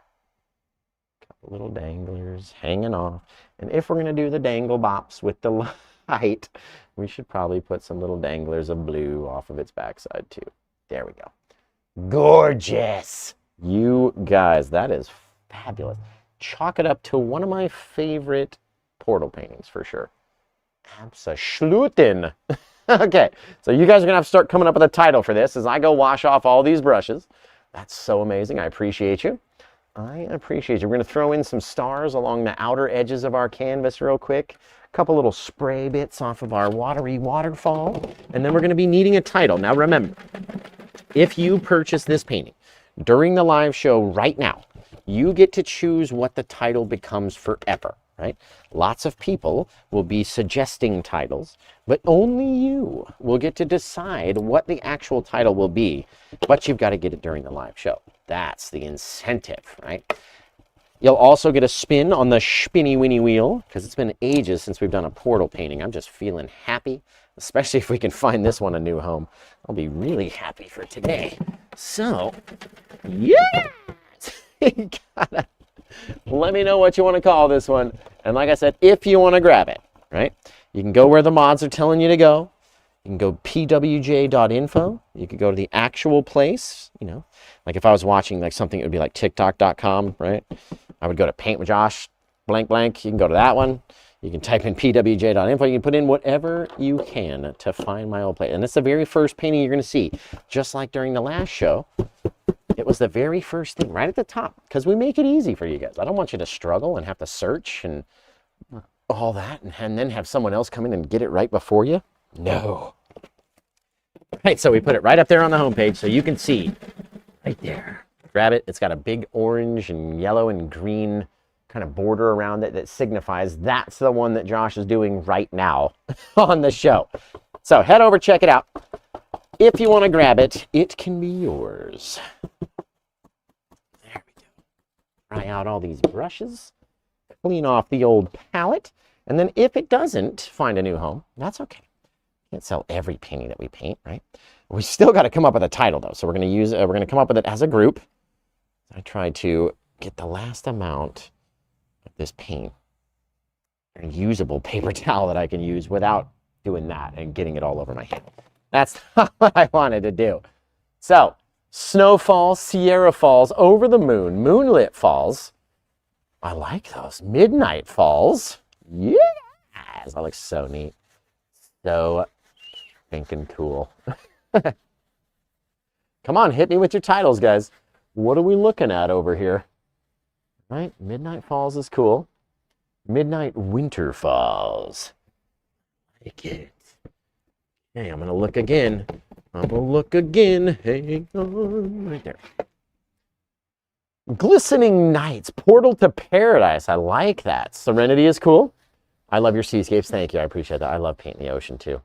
Couple little danglers hanging off. And if we're going to do the dangle bops with the light, we should probably put some little danglers of blue off of its backside too. There we go. Gorgeous. You guys, that is fabulous. Chalk it up to one of my favorite portal paintings for sure. Absolutely. Okay, so you guys are going to have to start coming up with a title for this as I go wash off all these brushes. That's so amazing. I appreciate you. I appreciate you. We're going to throw in some stars along the outer edges of our canvas real quick. A couple little spray bits off of our watery waterfall. And then we're going to be needing a title. Now remember, if you purchase this painting during the live show right now, you get to choose what the title becomes forever. Right? Lots of people will be suggesting titles, but only you will get to decide what the actual title will be, but you've got to get it during the live show. That's the incentive, right? You'll also get a spin on the spinny winny wheel, because it's been ages since we've done a portal painting. I'm just feeling happy, especially if we can find this one a new home. I'll be really happy for today. So, yeah! You gotta let me know what you want to call this one. And like I said, if you want to grab it, right, you can go where the mods are telling you to go. You can go pwj.info. You could go to the actual place, you know, like if I was watching like something, it would be like tiktok.com, right? I would go to PaintWithJosh, blank, blank. You can go to that one. You can type in pwj.info. You can put in whatever you can to find my old place. And it's the very first painting you're going to see, just like during the last show. It was the very first thing right at the top because we make it easy for you guys. I don't want you to struggle and have to search and all that and then have someone else come in and get it right before you? No. Right, so we put it right up there on the homepage so you can see right there. Grab it. It's got a big orange and yellow and green kind of border around it that signifies that's the one that Josh is doing right now on the show. So head over, check it out. If you want to grab it, it can be yours. There we go. Try out all these brushes. Clean off the old palette. And then if it doesn't find a new home, that's okay. Can't sell every painting that we paint, right? We still got to come up with a title though. So we're going to come up with it as a group. I tried to get the last amount of this paint, a usable paper towel that I can use without doing that and getting it all over my hand. That's not what I wanted to do. So, Snowfall, Sierra Falls, Over the Moon, Moonlit Falls. I like those. Midnight Falls. Yes! That looks so neat. So stinking cool. Come on, hit me with your titles, guys. What are we looking at over here? Right? Midnight Falls is cool. Midnight Winter Falls. Like it. Okay, I'm going to look again. I'm going to look again. Hang on. Right there. Glistening Nights. Portal to Paradise. I like that. Serenity is cool. I love your seascapes. Thank you. I appreciate that. I love painting the ocean too.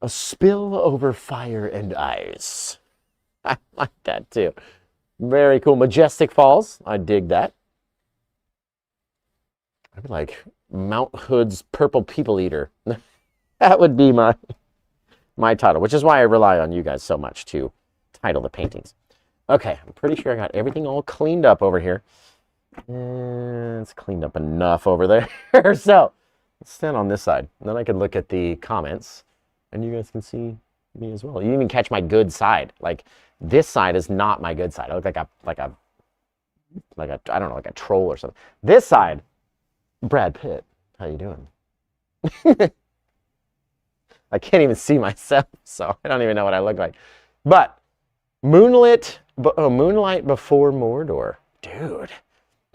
A Spill Over Fire and Ice. I like that too. Very cool. Majestic Falls. I dig that. I'd be like Mount Hood's Purple People Eater. That would be my title, which is why I rely on you guys so much to title the paintings. Okay, I'm pretty sure I got everything all cleaned up over here. And it's cleaned up enough over there. So, let's stand on this side. And then I can look at the comments, and you guys can see me as well. You even catch my good side. Like, this side is not my good side. I look like a I don't know, like a troll or something. This side, Brad Pitt. How you doing? I can't even see myself, so I don't even know what I look like. But Moonlight Before Mordor. Dude,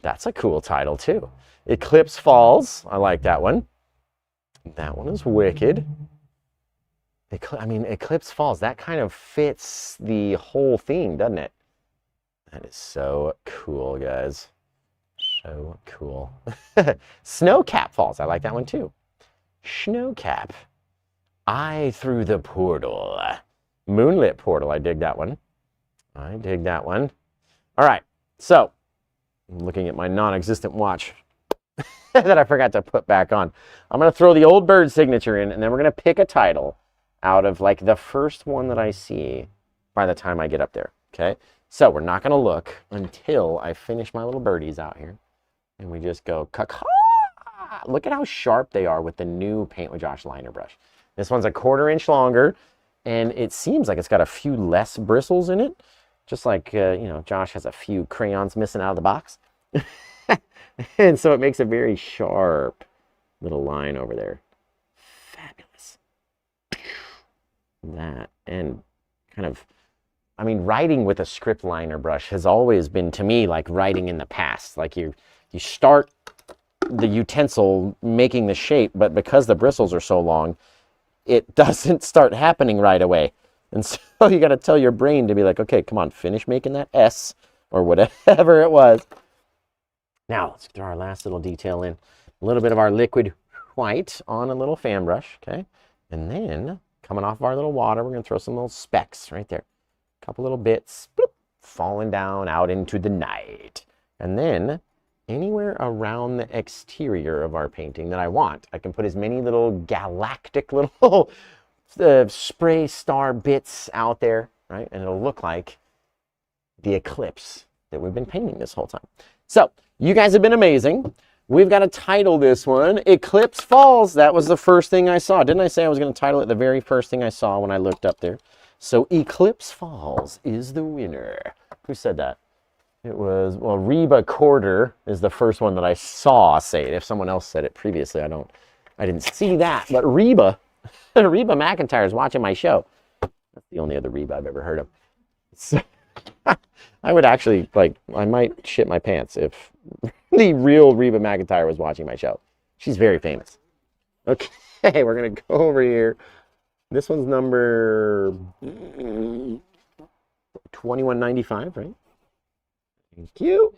that's a cool title too. Eclipse Falls. I like that one. That one is wicked. Eclipse Falls, that kind of fits the whole theme, doesn't it? That is so cool, guys. So cool. Snowcap Falls. I like that one too. Snowcap. Eye Through the Portal. Moonlit Portal. I dig that one. I dig that one. All right. So, I'm looking at my non-existent watch that I forgot to put back on. I'm going to throw the old bird signature in, and then we're going to pick a title out of like the first one that I see by the time I get up there. Okay? So, we're not going to look until I finish my little birdies out here. And we just go, caw-caw! Look at how sharp they are with the new Paint with Josh liner brush. This one's a 1/4 inch longer, and it seems like it's got a few less bristles in it. Just like, Josh has a few crayons missing out of the box. And so it makes a very sharp little line over there. Fabulous. That, and kind of, writing with a script liner brush has always been, to me, like writing in the past. Like you start the utensil making the shape, but because the bristles are so long, it doesn't start happening right away. And so you got to tell your brain to be like, okay, come on, finish making that S or whatever it was. Now, let's throw our last little detail in. A little bit of our liquid white on a little fan brush, okay? And then, coming off of our little water, we're going to throw some little specks right there. A couple little bits, bloop, falling down out into the night. And then, anywhere around the exterior of our painting that I want, I can put as many little galactic little spray star bits out there, right? And it'll look like the eclipse that we've been painting this whole time. So, you guys have been amazing. We've got to title this one Eclipse Falls. That was the first thing I saw. Didn't I say I was going to title it the very first thing I saw when I looked up there? So, Eclipse Falls is the winner. Who said that? It was, well, Reba Corder is the first one that I saw say it. If someone else said it previously, I didn't see that. But Reba McIntyre is watching my show. That's the only other Reba I've ever heard of. So, I would actually, I might shit my pants if the real Reba McIntyre was watching my show. She's very famous. Okay, we're going to go over here. This one's number 2195, right? Thank you.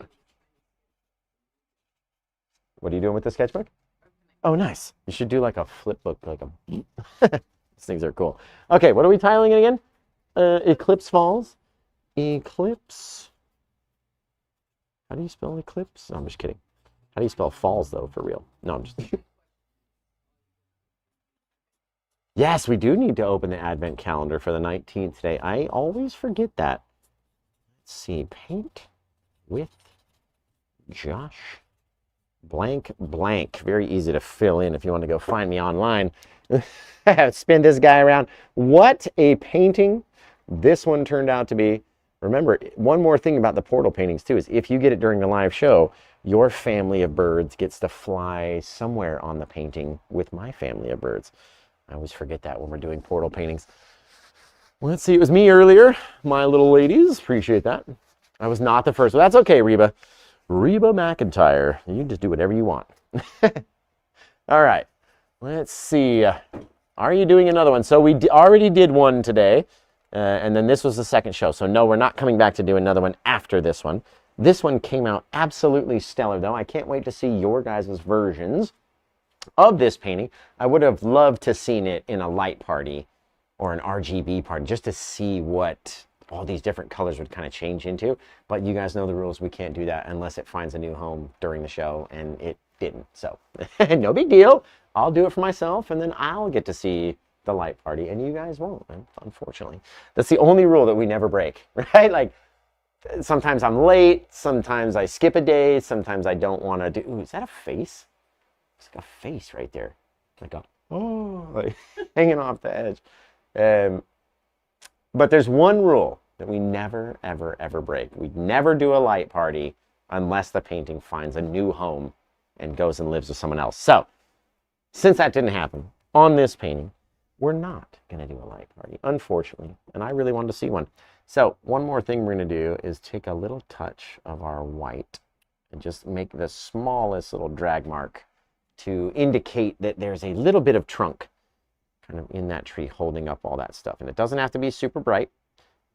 What are you doing with the sketchbook? Oh, nice. You should do like a flip book, like a... These things are cool. Okay, what are we tiling it again? Eclipse Falls. Eclipse. How do you spell eclipse? No, I'm just kidding. How do you spell falls, though, for real? No, I'm just... Yes, we do need to open the advent calendar for the 19th today. I always forget that. Let's see. Paint with Josh. Blank, blank. Very easy to fill in if you want to go find me online. Spin this guy around. What a painting this one turned out to be. Remember, one more thing about the portal paintings, too, is if you get it during the live show, your family of birds gets to fly somewhere on the painting with my family of birds. I always forget that when we're doing portal paintings. Let's see, it was me earlier, my little ladies. Appreciate that. I was not the first. Well, that's okay, Reba. Reba McIntyre. You just do whatever you want. All right. Let's see. Are you doing another one? So we already did one today, and then this was the second show. So no, we're not coming back to do another one after this one. This one came out absolutely stellar, though. I can't wait to see your guys' versions of this painting. I would have loved to seen it in a light party or an RGB party just to see what all these different colors would kind of change into. But you guys know the rules. We can't do that unless it finds a new home during the show, and it didn't. So no big deal. I'll do it for myself, and then I'll get to see the light party, and you guys won't, unfortunately. That's the only rule that we never break, right? Like, sometimes I'm late, sometimes I skip a day, sometimes I don't want to do... Ooh, is that a face? It's like a face right there. Like a, oh, like hanging off the edge. But there's one rule that we never, ever, ever break. We never do a light party unless the painting finds a new home and goes and lives with someone else. So, since that didn't happen on this painting, we're not going to do a light party, unfortunately. And I really wanted to see one. So, one more thing we're going to do is take a little touch of our white and just make the smallest little drag mark to indicate that there's a little bit of trunk kind of in that tree holding up all that stuff. And it doesn't have to be super bright.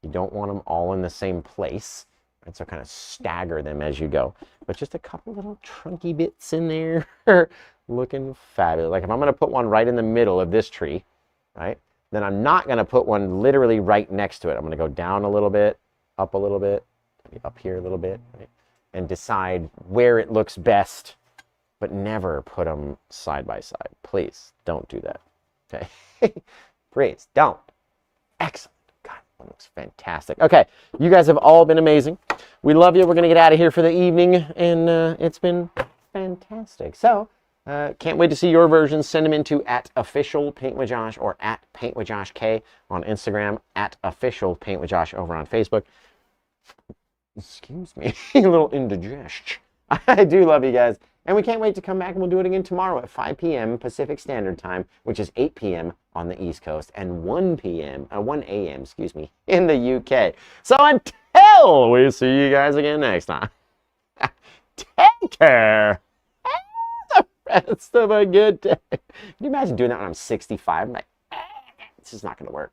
You don't want them all in the same place. Right? So kind of stagger them as you go. But just a couple little trunky bits in there looking fabulous. Like if I'm going to put one right in the middle of this tree, right, then I'm not going to put one literally right next to it. I'm going to go down a little bit, up a little bit, maybe up here a little bit, right, and decide where it looks best. But never put them side by side. Please don't do that. Okay? Please don't. Excellent. God, that looks fantastic. Okay, you guys have all been amazing. We love you. We're going to get out of here for the evening, and it's been fantastic. So, can't wait to see your versions. Send them into @officialpaintwithjosh or @paintwithjoshk on Instagram, @officialpaintwithjosh over on Facebook. Excuse me, a little indigestion. I do love you guys. And we can't wait to come back, and we'll do it again tomorrow at 5 p.m. Pacific Standard Time, which is 8 p.m. on the East Coast, and 1 a.m., excuse me, in the UK. So until we see you guys again next time, take care. Have the rest of a good day. Can you imagine doing that when I'm 65? I'm like, this is not going to work.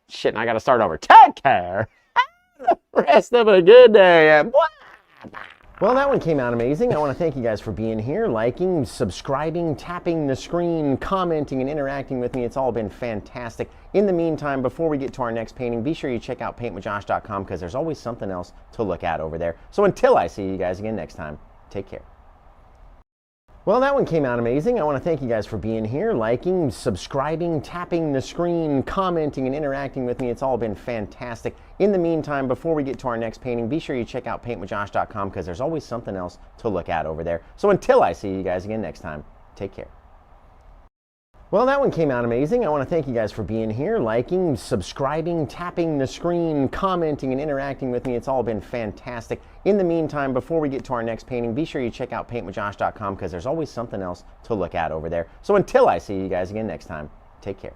Shit, and I got to start over. Take care. Have the rest of a good day. Well, that one came out amazing. I want to thank you guys for being here, liking, subscribing, tapping the screen, commenting, and interacting with me. It's all been fantastic. In the meantime, before we get to our next painting, be sure you check out PaintWithJosh.com because there's always something else to look at over there. So until I see you guys again next time, take care. Well, that one came out amazing. I want to thank you guys for being here, liking, subscribing, tapping the screen, commenting, and interacting with me. It's all been fantastic. In the meantime, before we get to our next painting, be sure you check out PaintWithJosh.com because there's always something else to look at over there. So until I see you guys again next time, take care. Well, that one came out amazing. I want to thank you guys for being here, liking, subscribing, tapping the screen, commenting, and interacting with me. It's all been fantastic. In the meantime, before we get to our next painting, be sure you check out PaintWithJosh.com because there's always something else to look at over there. So until I see you guys again next time, take care.